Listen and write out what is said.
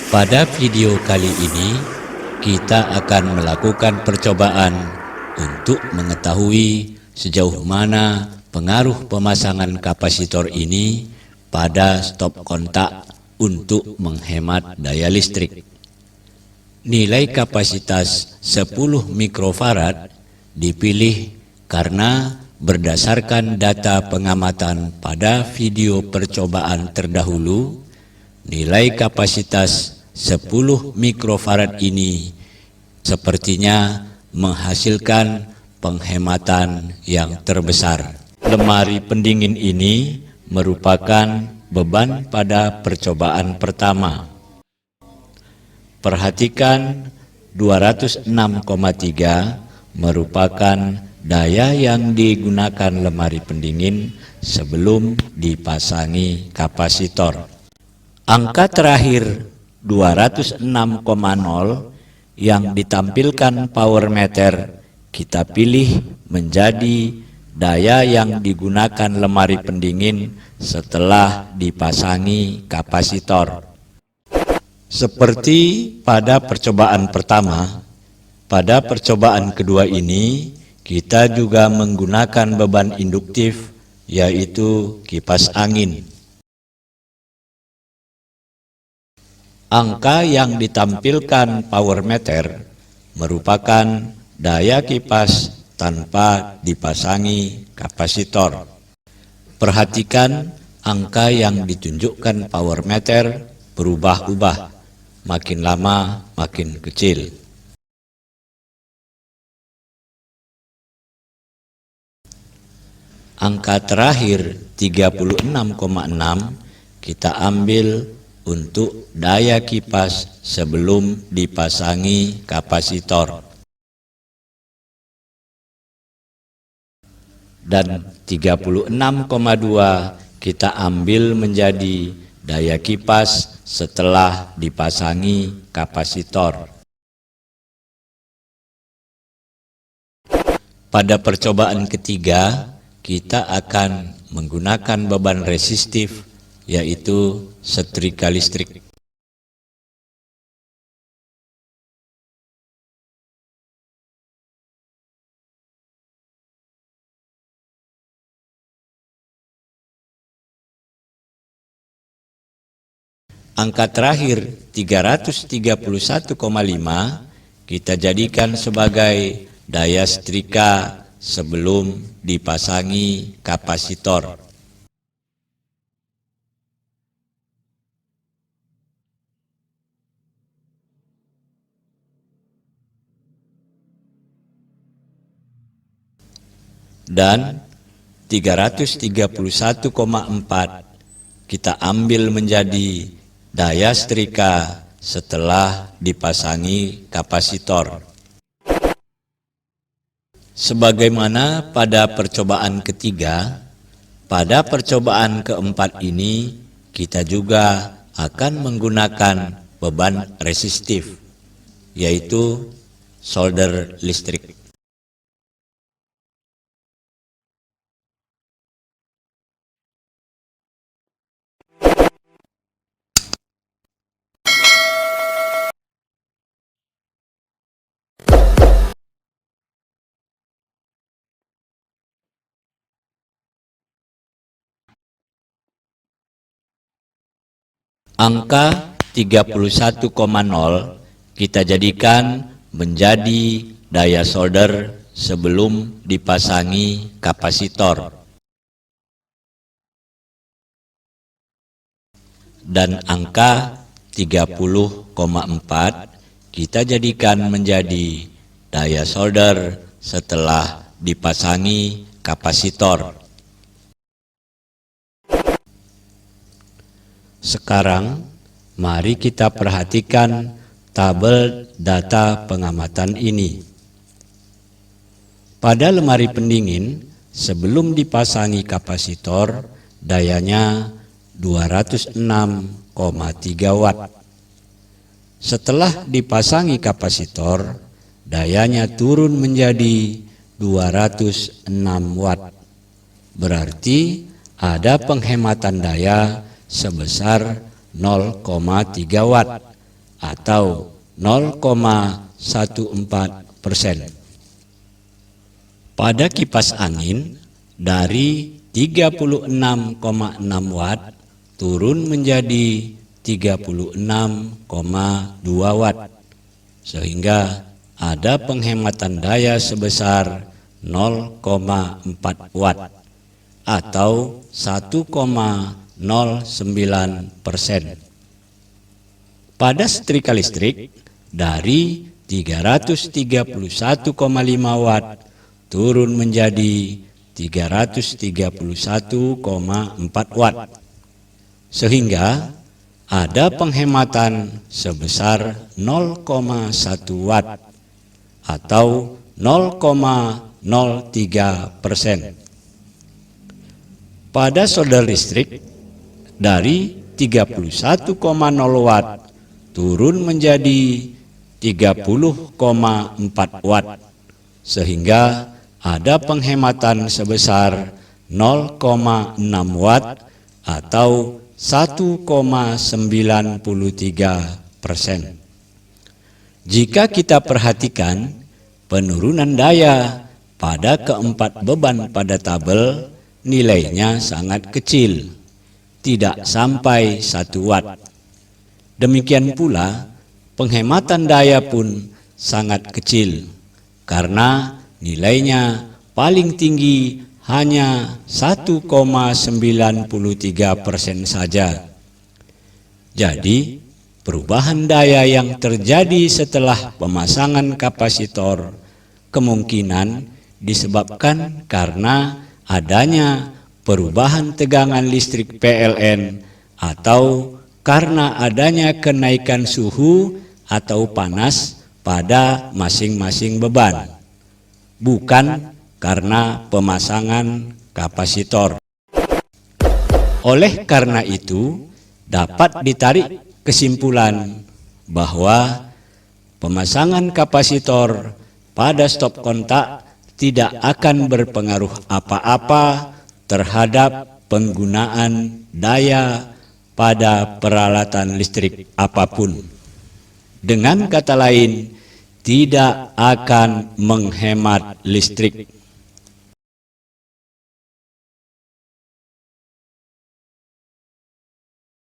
Pada video kali ini, kita akan melakukan percobaan untuk mengetahui sejauh mana pengaruh pemasangan kapasitor ini pada stop kontak untuk menghemat daya listrik. Nilai kapasitas 10 mikrofarad dipilih karena berdasarkan data pengamatan pada video percobaan terdahulu, nilai kapasitas 10 mikrofarad ini sepertinya menghasilkan penghematan yang terbesar. Lemari pendingin ini merupakan beban pada percobaan pertama. Perhatikan 206,3 merupakan daya yang digunakan lemari pendingin sebelum dipasangi kapasitor. Angka terakhir 206,0 yang ditampilkan power meter kita pilih menjadi daya yang digunakan lemari pendingin setelah dipasangi kapasitor. Seperti pada percobaan pertama, pada percobaan kedua ini kita juga menggunakan beban induktif, yaitu kipas angin. Angka yang ditampilkan power meter merupakan daya kipas tanpa dipasangi kapasitor. Perhatikan angka yang ditunjukkan power meter berubah-ubah, makin lama makin kecil. Angka terakhir 36,6 kita ambil untuk daya kipas sebelum dipasangi kapasitor. Dan 36,2 kita ambil menjadi daya kipas setelah dipasangi kapasitor. Pada percobaan ketiga, kita akan menggunakan beban resistif, yaitu setrika listrik. Angka terakhir 331,5 kita jadikan sebagai daya setrika sebelum dipasangi kapasitor. Dan 331,4 kita ambil menjadi daya setrika setelah dipasangi kapasitor. Sebagaimana pada percobaan ketiga, pada percobaan keempat ini kita juga akan menggunakan beban resistif, yaitu solder listrik. Angka 31,0 kita jadikan menjadi daya solder sebelum dipasangi kapasitor. Dan angka 30,4 kita jadikan menjadi daya solder setelah dipasangi kapasitor. Sekarang, mari kita perhatikan tabel data pengamatan ini. Pada lemari pendingin, sebelum dipasangi kapasitor, dayanya 206,3 watt. Setelah dipasangi kapasitor, dayanya turun menjadi 206 watt. Berarti ada penghematan daya sebesar 0,3 watt atau 0,14%. Pada kipas angin dari 36,6 watt turun menjadi 36,2 watt, sehingga ada penghematan daya sebesar 0,4 watt atau 1,09%. Pada setrika listrik dari 331,5 watt turun menjadi 331,4 watt, sehingga ada penghematan sebesar 0,1 watt atau 0,03%. Pada solder listrik dari 31,0 watt turun menjadi 30,4 watt, sehingga ada penghematan sebesar 0,6 watt atau 1,93%. Jika kita perhatikan penurunan daya pada keempat beban pada tabel, nilainya sangat kecil, tidak sampai 1 watt. Demikian pula penghematan daya pun sangat kecil, karena nilainya paling tinggi hanya 1,93% saja. Jadi, perubahan daya yang terjadi setelah pemasangan kapasitor kemungkinan disebabkan karena adanya perubahan tegangan listrik PLN atau karena adanya kenaikan suhu atau panas pada masing-masing beban, bukan karena pemasangan kapasitor. Oleh karena itu, dapat ditarik kesimpulan bahwa pemasangan kapasitor pada stop kontak tidak akan berpengaruh apa-apa terhadap penggunaan daya pada peralatan listrik apapun. Dengan kata lain, tidak akan menghemat listrik.